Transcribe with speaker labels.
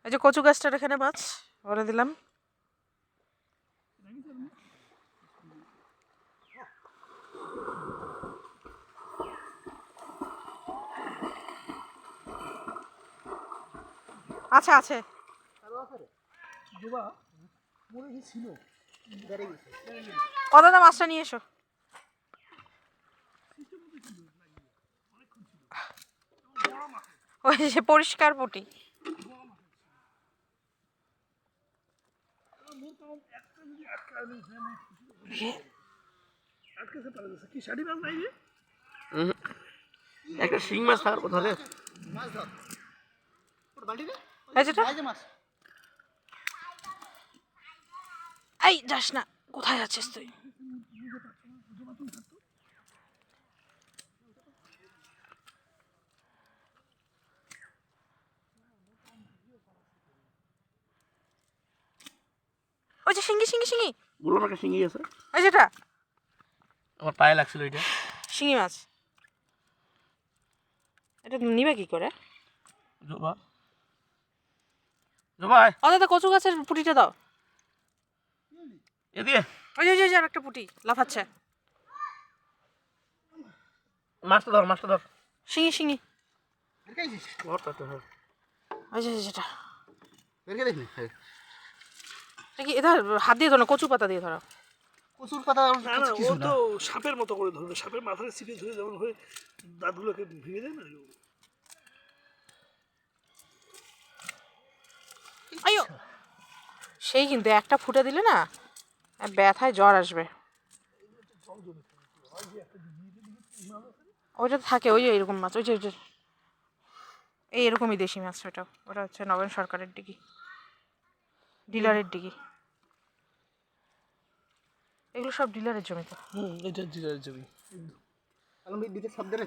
Speaker 1: এই যে কচু গাছটার এখানে মাছ ভরে দিলাম। আচ্ছা আছে ও দাদা মাছটা নিয়ে এসো। ওই যে পরিষ্কার পুঁটি।
Speaker 2: একটা শিং মাছ থাকার কথা রে।
Speaker 1: এই যাস না, কোথায় যাচ্ছিস তুই? ওই যে শিঙ্গি শিঙ্গি শিঙ্গি,
Speaker 2: বললাম একটা শিঙি আছে,
Speaker 1: ওই যেটা
Speaker 2: আমার পায়ে লাগছিল এটা।
Speaker 1: শিঙি মাছ। এটা নিবে কি করে?
Speaker 2: জবা জবা
Speaker 1: ও দাদা কচু গাছের পুঁটিটা দাও।
Speaker 2: এদিকে
Speaker 1: ওই যে আর একটা পুঁটি লাফাচ্ছে।
Speaker 2: মাছটা ধর, মাছটা ধর।
Speaker 1: শিঙি শিঙি,
Speaker 2: ধর
Speaker 1: ওই যে যেটা।
Speaker 2: দেখি
Speaker 1: এটা কি এটা হাত দিয়ে ধরো না, কচু পাতা দিয়ে ধরো।
Speaker 2: কচুর পাতা
Speaker 3: না না, ও তো সাপের মতো করে ধরবে, সাপের মাথায় চিপে ধরে যেমন হয়ে দাঁতগুলোকে ভেঙে দেয় না।
Speaker 1: আইও, সেই কিন্তু একটা ফুটে দিলে না ব্যথায় জ্বর আসবে। ওইটা থাকে, ওই যে এরকম মাছ, ওই যে এই এরকমই দেশি মাছ। ওটা হচ্ছে নবীন সরকারের ডিগি, ডিলারের ডিগি। এগুলো সব ডিলারের জমি তো।
Speaker 3: এটা জিরার জমি।
Speaker 2: আলম ভাই দুটো শব্দ রে।